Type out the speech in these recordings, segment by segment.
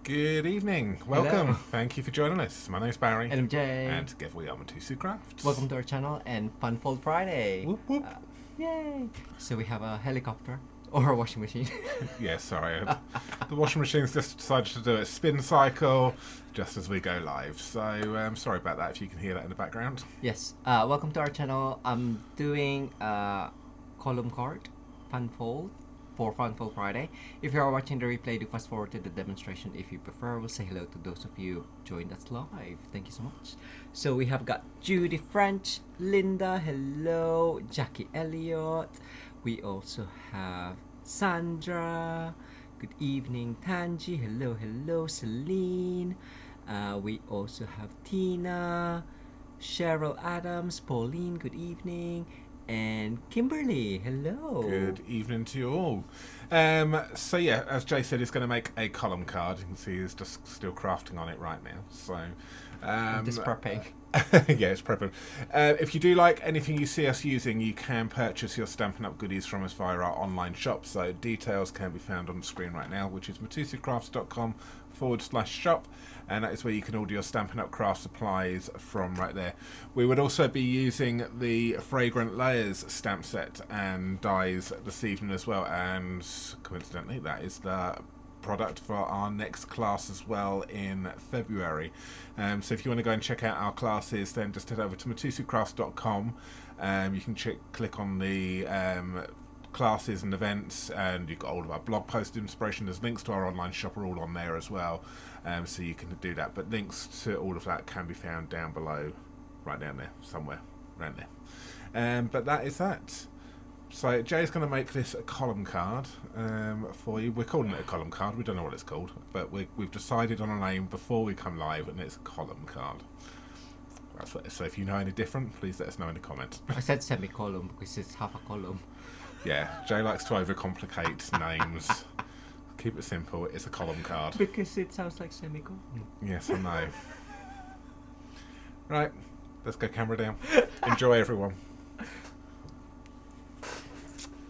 Good evening. Welcome. Hello. Thank you for joining us. My name's Barry. And I'm Jay. And together we are Mitosu Crafts. Welcome to our channel and Fun Fold Friday. Whoop, whoop. Yay! So we have a helicopter or a washing machine. Yeah, sorry. The washing machine's just decided to do a spin cycle just as we go live. So sorry about that if you can hear that in the background. Yes. Welcome to our channel. I'm doing a column card, Fun Fold, for Fun Fold Friday. If you are watching the replay, do fast forward to the demonstration if you prefer. We'll say hello to those of you joined us live. Thank you so much. So we have got Judy French, Linda, hello, Jackie Elliott. We also have Sandra. Good evening, Tanji. Hello, hello, Celine. We also have Tina, Cheryl Adams, Pauline. Good evening. And Kimberly, hello. Good evening to you all. So yeah, as Jay said, he's going to make a column card. You can see he's just still crafting on it right now. So I'm just prepping. yeah, it's prepping. If you do like anything you see us using, you can purchase your Stampin' Up goodies from us via our online shop. So details can be found on the screen right now, which is mitosocrafts.com/shop, and that is where you can order your Stampin' Up craft supplies from right there. We would also be using the Fragrant Layers stamp set and dies this evening as well, and coincidentally that is the product for our next class as well in February. So if you want to go and check out our classes, then just head over to mitosocrafts.com. You can click on the classes and events, and you've got all of our blog post inspiration. There's links to our online shop are all on there as well, so you can do that, but links to all of that can be found down below, right down there somewhere around there. But that is that. So Jay's going to make this a column card for you. We're calling it a column card. We don't know what it's called, but we've decided on a name before we come live, and it's a column card. That's what. So if you know any different, please let us know in the comments. I said semicolon because it's half a column. Yeah, Jay likes to overcomplicate names. Keep it simple. It's a column card. Because it sounds like semicolon. Yes, I know. Right, let's go camera down. Enjoy, everyone.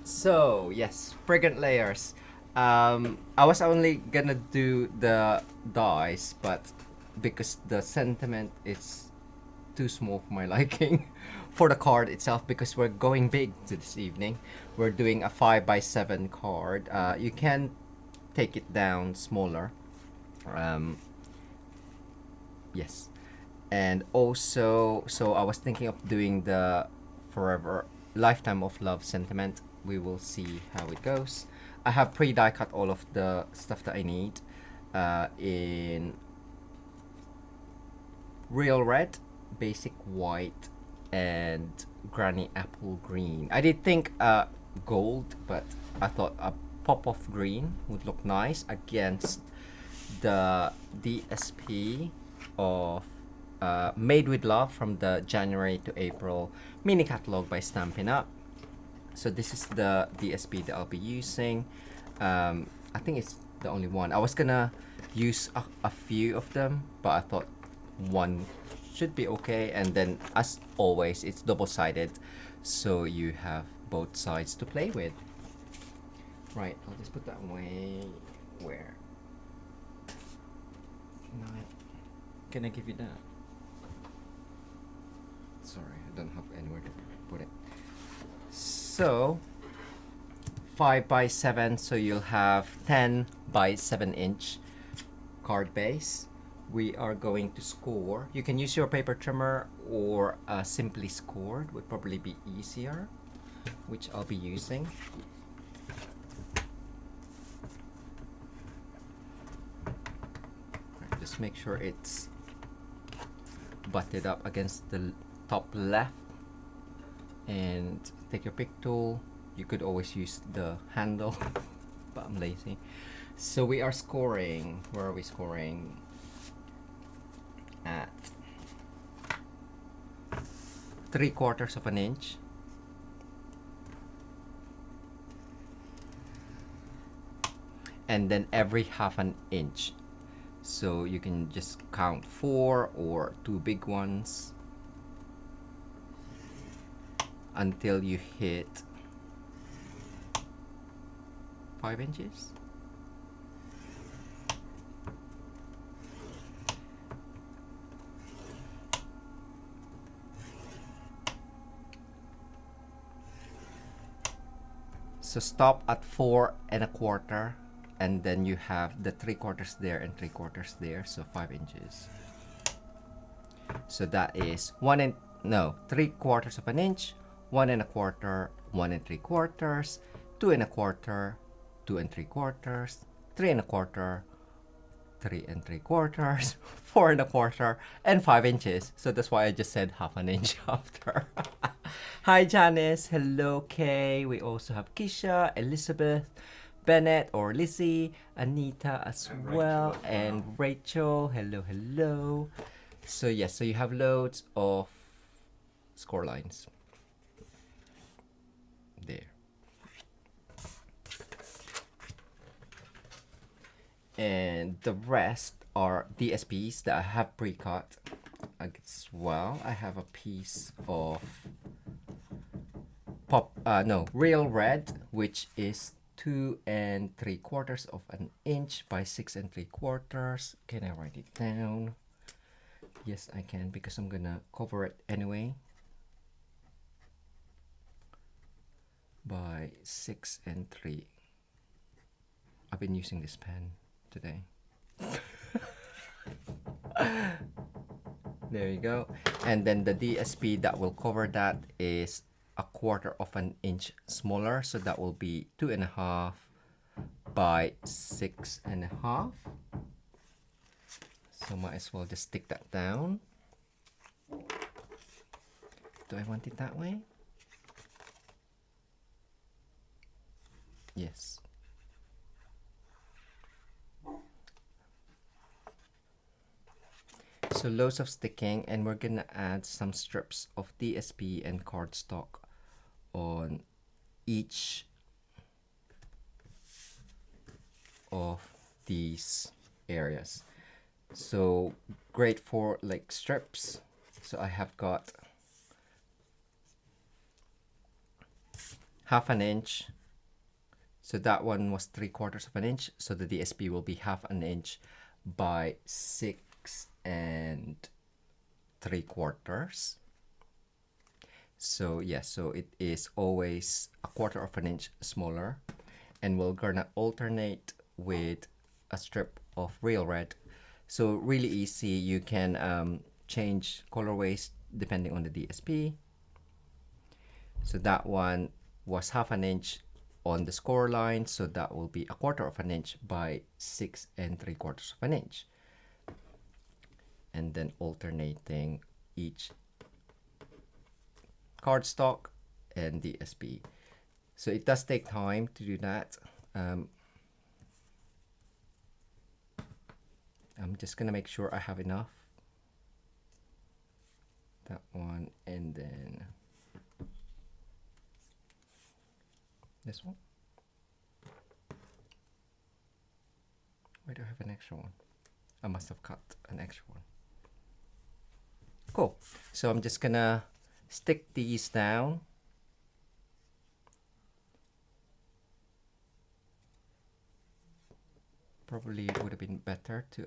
So yes, Fragrant Layers. I was only gonna do the dies, but because the sentiment is too small for my liking for the card itself, because we're going big this evening. We're doing a 5x7 card. You can take it down smaller. Yes, and also, so I was thinking of doing the forever lifetime of love sentiment. We will see how it goes. I have pre-die cut all of the stuff that I need in real red, basic white, and granny apple green. I did think gold, but I thought a pop of green would look nice against the DSP of Made with Love from the January to April mini catalog by Stampin' Up. So this is the DSP that I'll be using. I think it's the only one. I was gonna use a few of them, but I thought one should be okay. And then, as always, it's double-sided, so you have both sides to play with. Right, I'll just put that away. Where? No, can I give you that? Sorry, I don't have anywhere to put it. So 5x7, so you'll have 10 by 7 inch card base. We are going to score. You can use your paper trimmer or simply scored would probably be easier, which I'll be using. Right, just make sure it's butted up against the top left, and take your pick tool. You could always use the handle, but I'm lazy. So we are scoring. Where are we scoring? At 3/4 of an inch. And then every half an inch. So you can just count 4 or 2 big ones until you hit 5 inches. So stop at 4 1/4, and then you have the 3/4 there and 3/4 there, so 5 inches. So that is 3/4 of an inch, 1 1/4, 1 3/4, 2 1/4, 2 3/4, 3 1/4, 3 3/4, 4 1/4, and 5 inches. So that's why I just said half an inch after. Hi Janice, hello Kay. We also have Kisha, Elizabeth, Bennett or Lizzie, Anita as well, and Rachel. Hello, hello. So yes, so you have loads of score lines there. And the rest are DSPs that I have pre-cut as well. I have a piece of real red, which is 2 3/4 of an inch by 6 3/4. Can I write it down? Yes, I can, because I'm gonna cover it anyway. By 6 3. I've been using this pen today. There you go. And then the DSP that will cover that is 1/4 of an inch smaller, so that will be 2 1/2 by 6 1/2. So might as well just stick that down. Do I want it that way? Yes. So loads of sticking, and we're gonna add some strips of DSP and cardstock on each of these areas. So great for like strips. So I have got half an inch. So that one was 3/4 of an inch. So the DSP will be half an inch by 6 3/4. So yeah, so it is always 1/4 of an inch smaller, and we're gonna alternate with a strip of real red. So really easy. You can change colorways depending on the DSP. So that one was half an inch on the score line, so that will be 1/4 of an inch by 6 3/4 of an inch. And then alternating each cardstock and DSP. So it does take time to do that. I'm just gonna make sure I have enough. That one, and then this one. Why do I have an extra one? I must have cut an extra one. Cool. So I'm just gonna stick these down. Probably would have been better to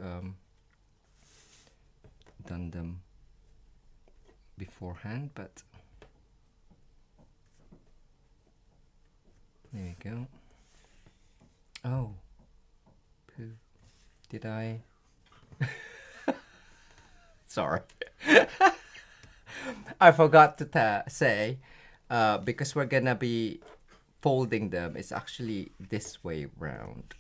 done them beforehand, but there you go. Oh, poo. Did I? Sorry. I forgot to say, because we're gonna be folding them, it's actually this way round.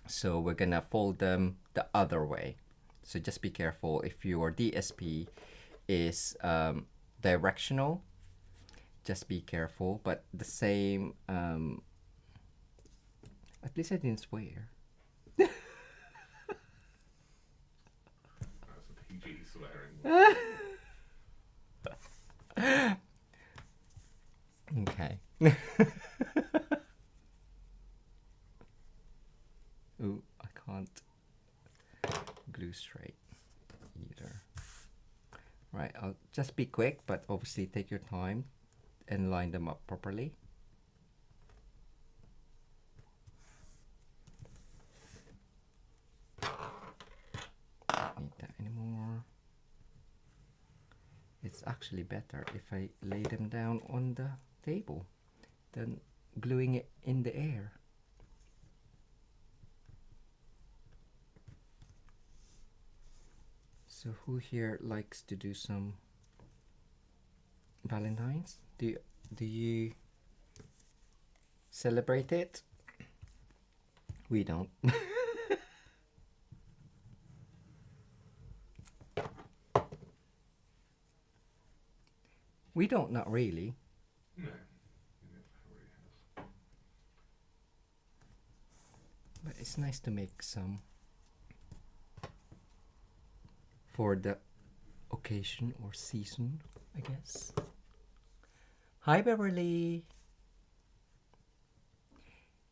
So we're gonna fold them the other way. So just be careful if your DSP is directional. Just be careful, but the same, at least I didn't swear. PG swearing. Okay. Ooh, I can't glue straight either. Right, I'll just be quick, but obviously take your time and line them up properly. Don't need that anymore. It's actually better if I lay them down on the table. than gluing it in the air. So who here likes to do some Valentine's? Do you celebrate it? We don't. We don't, not really. No. But it's nice to make some for the occasion or season, I guess. Hi, Beverly.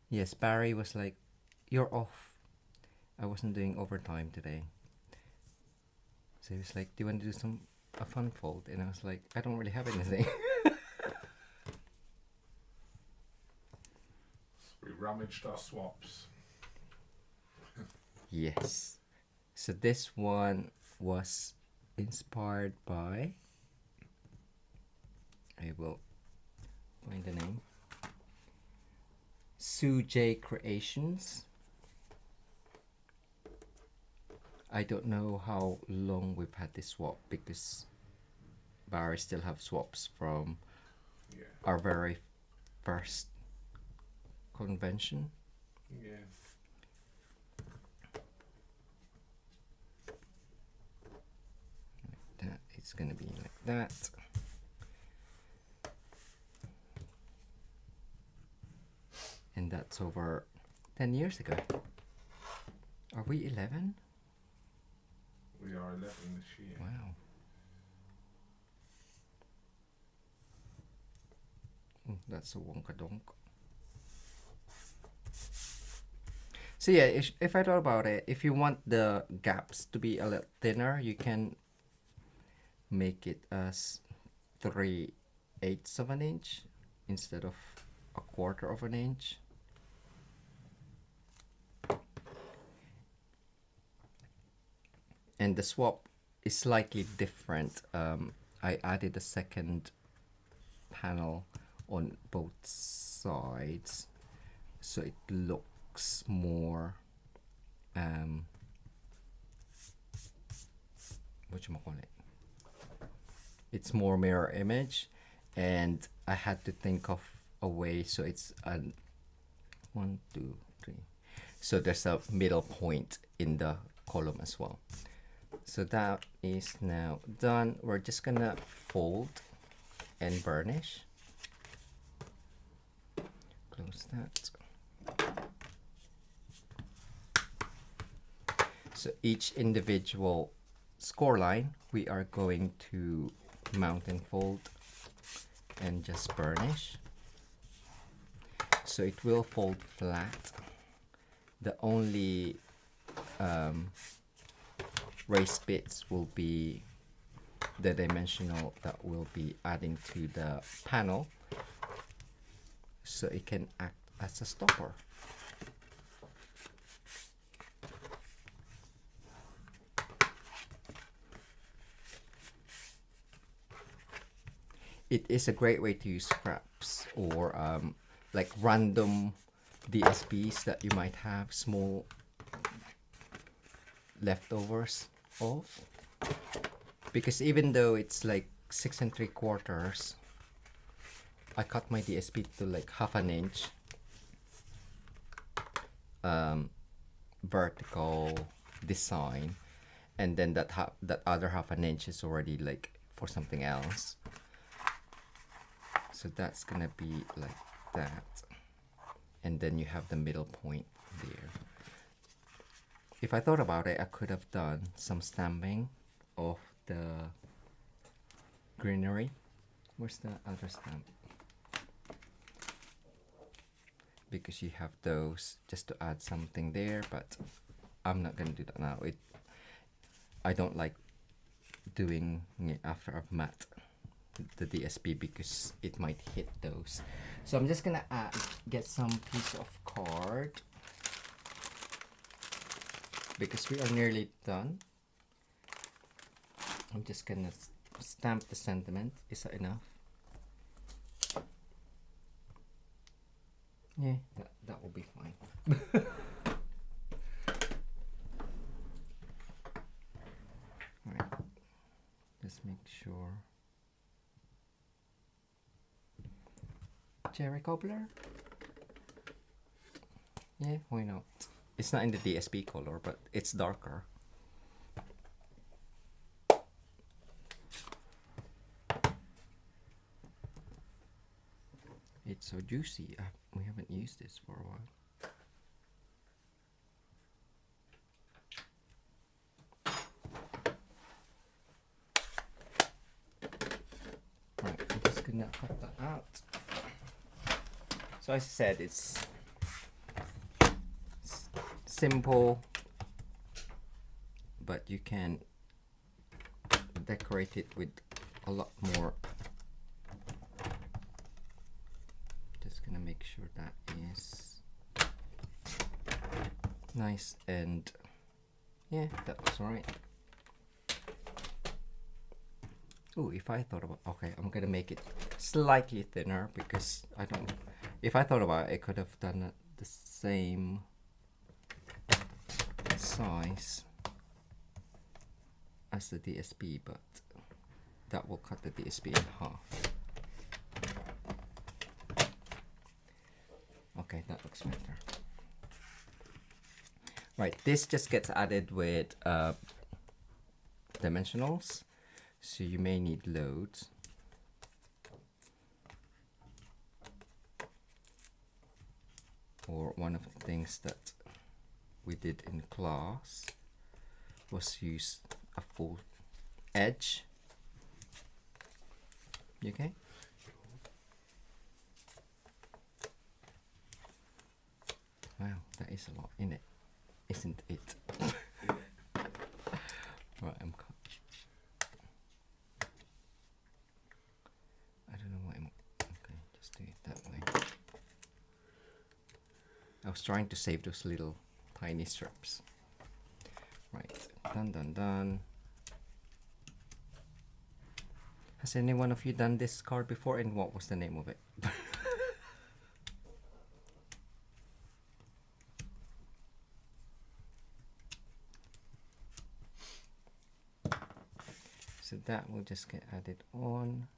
Yes, Barry was like, you're off. I wasn't doing overtime today. So he was like, do you want to do a fun fold? And I was like, I don't really have anything. We rummaged our swaps. Yes. So this one was inspired by, I will find the name, Sue J Creations. I don't know how long we've had this swap because Barry still have swaps from our very first convention. Yeah. Like that. It's gonna be like that. And that's over 10 years ago. Are we 11? We are 11 this year. Wow. That's a wonka donk. So yeah, if I thought about it, if you want the gaps to be a little thinner, you can make it as 3/8 of an inch instead of 1/4 of an inch. And the swap is slightly different. I added a second panel on both sides, so it looks more whatchamacallit, it's more mirror image, and I had to think of a way so it's a 1, 2, 3, so there's a middle point in the column as well. So that is now done. We're just gonna fold and burnish. Close that. So each individual score line we are going to mount and fold and just burnish. So it will fold flat. The only raised bits will be the dimensional that we'll be adding to the panel, so it can act as a stopper. It is a great way to use scraps or like random DSPs that you might have, small leftovers of, because even though it's like 6 3/4, I cut my DSP to like 1/2 inch vertical design, and then that other 1/2 inch is already like for something else. So that's gonna be like that, and then you have the middle point there. If I thought about it, I could have done some stamping of the greenery. Where's the other stamp? Because you have those just to add something there, but I'm not gonna do that now. I don't like doing it after I've matte the DSP because it might hit those. So I'm just gonna get some piece of card because we are nearly done. I'm just gonna stamp the sentiment. Is that enough? Yeah, that will be fine. Right, just make sure. Cherry cobbler? Yeah, why not? It's not in the DSP color, but it's darker. It's so juicy. We haven't used this for a while. Right, I'm just gonna cut that out. So as I said, it's simple, but you can decorate it with a lot more. Just gonna make sure that is nice, and yeah, that looks alright. Oh, if I thought about, okay, I'm gonna make it slightly thinner because I don't, if I thought about it, I could have done it the same size as the DSP, but that will cut the DSP in half. Okay, that looks better. Right, this just gets added with dimensionals, so you may need loads. Or one of the things that we did in class was use a full edge. You okay? Wow, that is a lot in it, isn't it? Right, I'm cut. I don't know what I'm. Okay, just do it that way. I was trying to save those little tiny strips. Right, done. Has any one of you done this card before, and what was the name of it? So that will just get added on.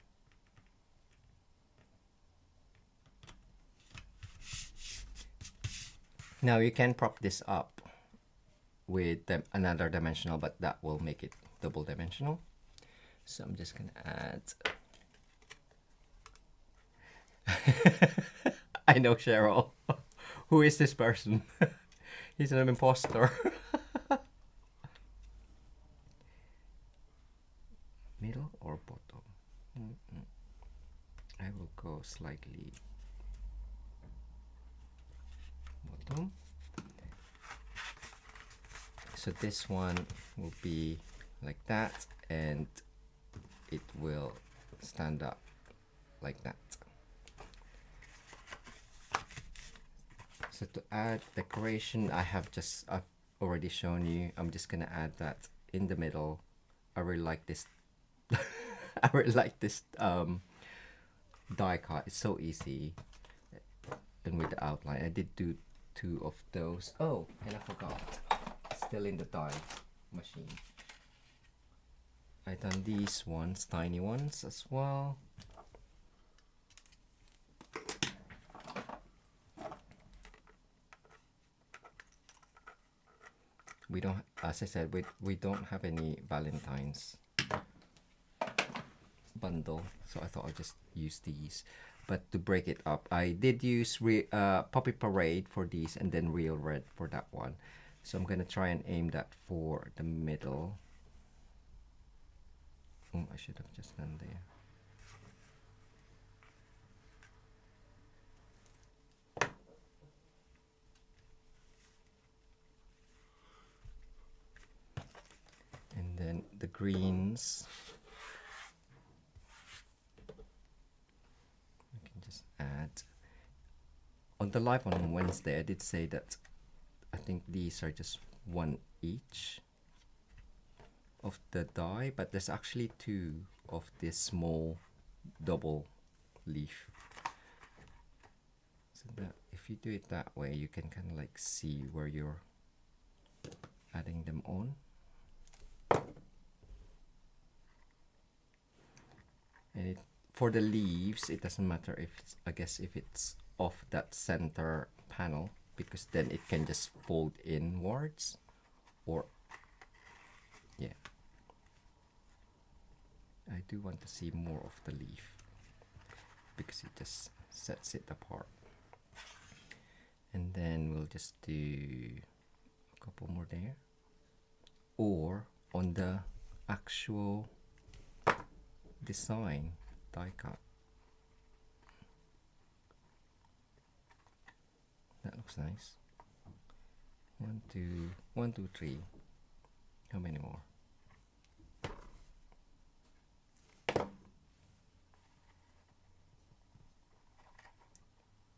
Now you can prop this up with another dimensional, but that will make it double dimensional. So I'm just gonna add. I know Cheryl. Who is this person? He's an imposter. Middle or bottom? I will go slightly bottom. So this one will be like that, and it will stand up like that. So to add decoration, I've already shown you. I'm just gonna add that in the middle. I really like this. I really like this die cut. It's so easy, and with the outline, I did do 2 of those. Oh, and I forgot. It's still in the die machine. I done these ones, tiny ones as well. We don't, as I said, we don't have any Valentine's bundle, so I thought I'd just use these. But to break it up, I did use Poppy Parade for these, and then Real Red for that one. So I'm gonna try and aim that for the middle. Oh, I should have just done there. And then the greens, I can just add. On the live on Wednesday, I did say that I think these are just 1 each of the die, but there's actually 2 of this small double leaf. So that if you do it that way, you can kind of like see where you're adding them on. And for the leaves, it doesn't matter if it's, I guess, if it's off that center panel, because then it can just fold inwards, or yeah. I do want to see more of the leaf because it just sets it apart. And then we'll just do a couple more there, or on the actual design die cut. That looks nice. 1, 2, 1, 2, 3. How many more?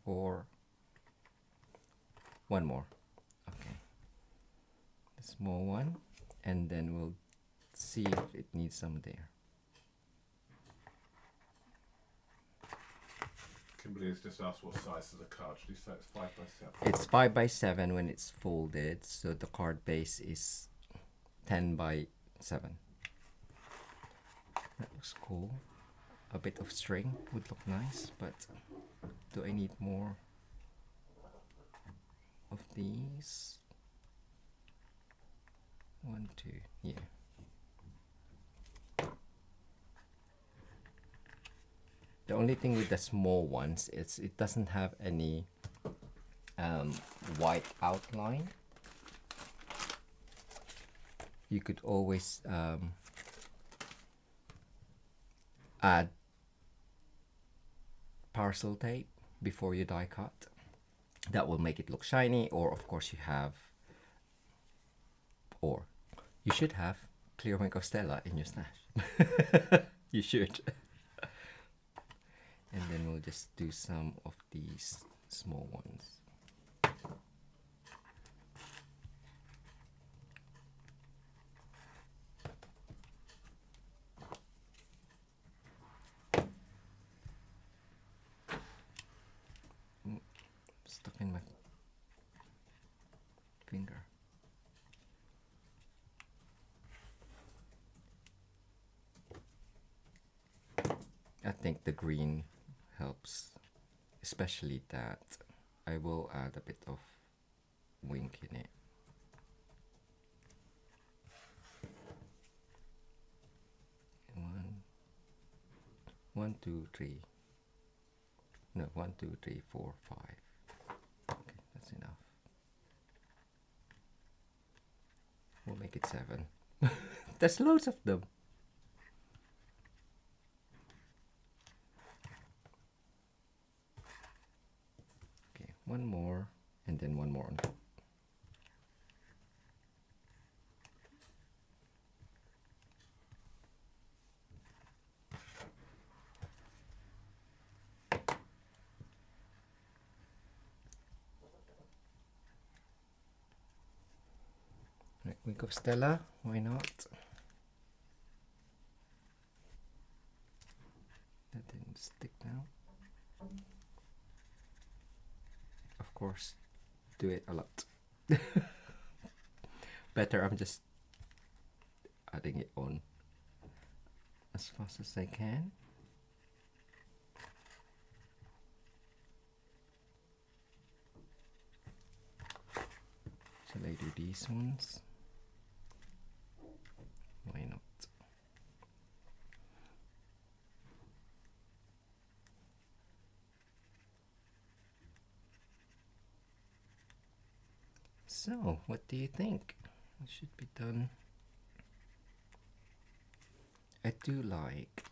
4. 1 more. Okay. The small one, and then we'll see if it needs some there. Kimberly has just asked what size is the card. Did you say it's 5 by 7? It's 5 by 7 when it's folded, so the card base is 10 by 7. That looks cool. A bit of string would look nice, but do I need more of these? 1, 2, yeah. The only thing with the small ones is it doesn't have any white outline. You could always add parcel tape before you die cut. That will make it look shiny, or of course you should have clear wink of Stella in your stash. You should. And then we'll just do some of these small ones. Stuck in my finger. I think the green helps, especially that. I will add a bit of wink in it. One, 2, 3. No, 1, 2, 3, 4, 5. Okay, that's enough. We'll make it 7. There's loads of them. Okay, one more, and then one more on top. Right, wink of Stella, why not? That didn't stick now. Of course, do it a lot. Better, I'm just adding it on as fast as I can. Shall I do these ones? Why not? So, what do you think? It should be done. I do like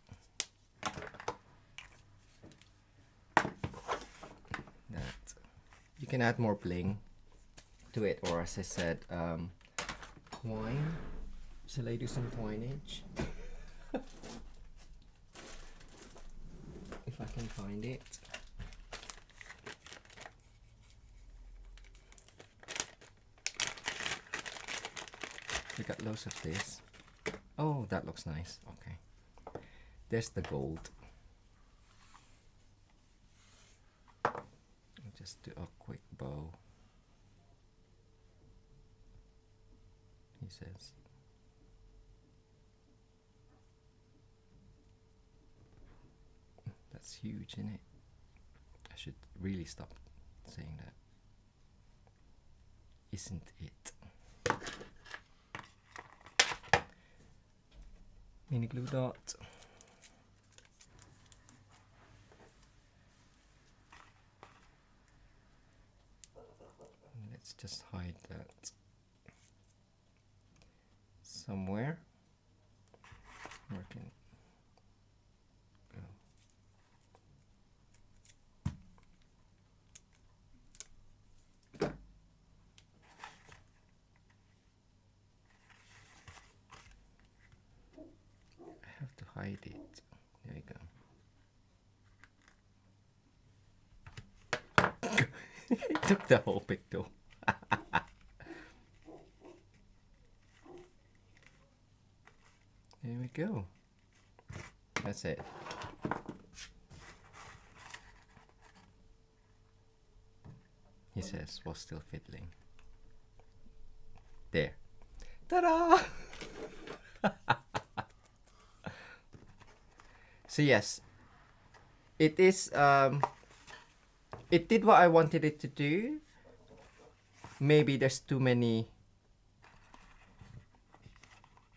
that. You can add more bling to it, or as I said, twine. Shall I do some twineage? If I can find it. We got loads of this. Oh, that looks nice. Okay. There's the gold. I'll just do a quick bow. He says. That's huge, isn't it? I should really stop saying that. Isn't it? Mini glue dot. Let's just hide that somewhere. Where can it go? I have to hide it. There we go. It took the whole picture. There we go. That's it. He says, while still fiddling. There. Ta-da! So yes, it is. It did what I wanted it to do. Maybe there's too many.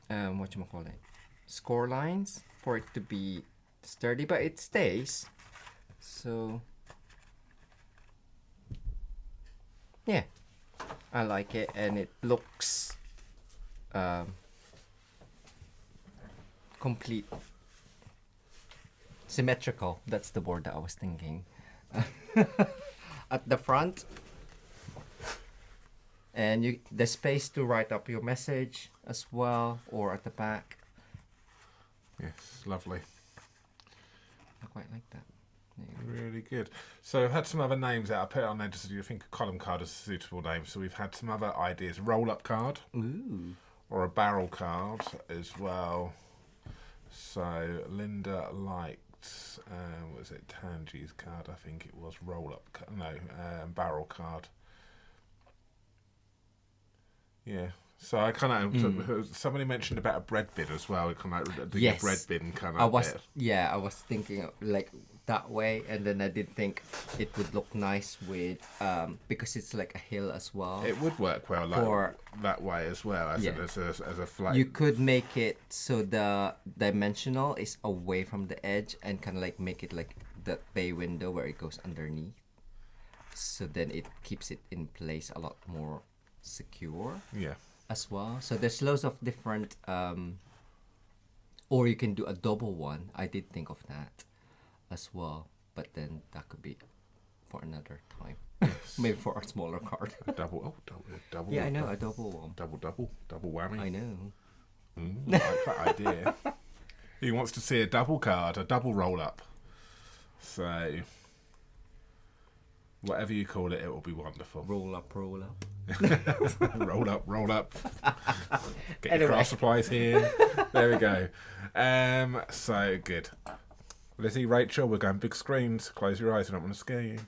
Whatchamacallit? Score lines for it to be sturdy, but it stays. So yeah, I like it, and it looks complete, symmetrical. That's the word that I was thinking. At the front, and there's space to write up your message as well, or at the back. Yes, lovely. I quite like that. Really good. So I've had some other names out. I put it on there just so you think a column card is a suitable name. So we've had some other ideas. Roll-up card. Ooh. Or a barrel card as well. So Linda liked, was it Tangi's card? I think it was roll-up. Barrel card. Yeah. So I kind of somebody mentioned about a bread bin as well. Kind of like the bread bin kind of. I was thinking of like that way, and then I did think it would look nice with because it's like a hill as well. It would work well that way as well as a flat. You could make it so the dimensional is away from the edge, and kind of like make it like the bay window where it goes underneath. So then it keeps it in place a lot more secure. Yeah. As well. So there's loads of different or you can do a double one. I did think of that as well, but then that could be for another time. Yes. Maybe for a smaller card. A double. Yeah, I know, a double one. Double whammy. I know. I like that idea. He wants to see a double card, a double roll up. So whatever you call it, it will be wonderful. Roll up. roll up. Get your craft supplies here. There we go. So good. Lizzie, Rachel, we're going big screens. Close your eyes, I don't want to scare you.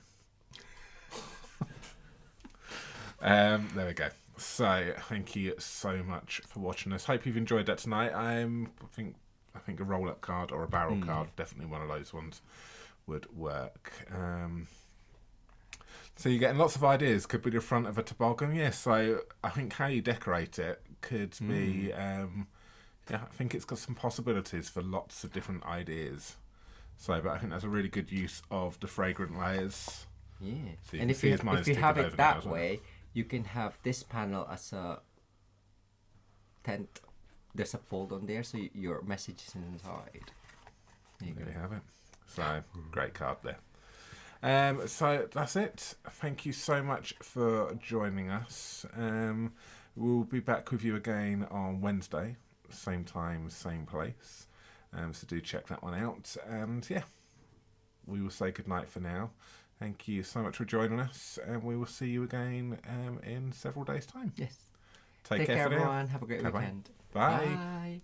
There we go. So thank you so much for watching us. Hope you've enjoyed that tonight. I think a roll up card or a barrel card, definitely one of those ones, would work. So you're getting lots of ideas. Could be the front of a toboggan, yes. So I think how you decorate it could be, I think it's got some possibilities for lots of different ideas. So, but I think that's a really good use of the fragrant layers. Yeah, So and if you have it that way, you can have this panel as a tent. There's a fold on there, so your message is inside. There you have it. So great card there. So that's it. Thank you so much for joining us. We'll be back with you again on Wednesday, same time, same place. So do check that one out. And yeah, we will say goodnight for now. Thank you so much for joining us, and we will see you again in several days' time. Yes. Take care for everyone. now. Have a great weekend. Bye. Bye.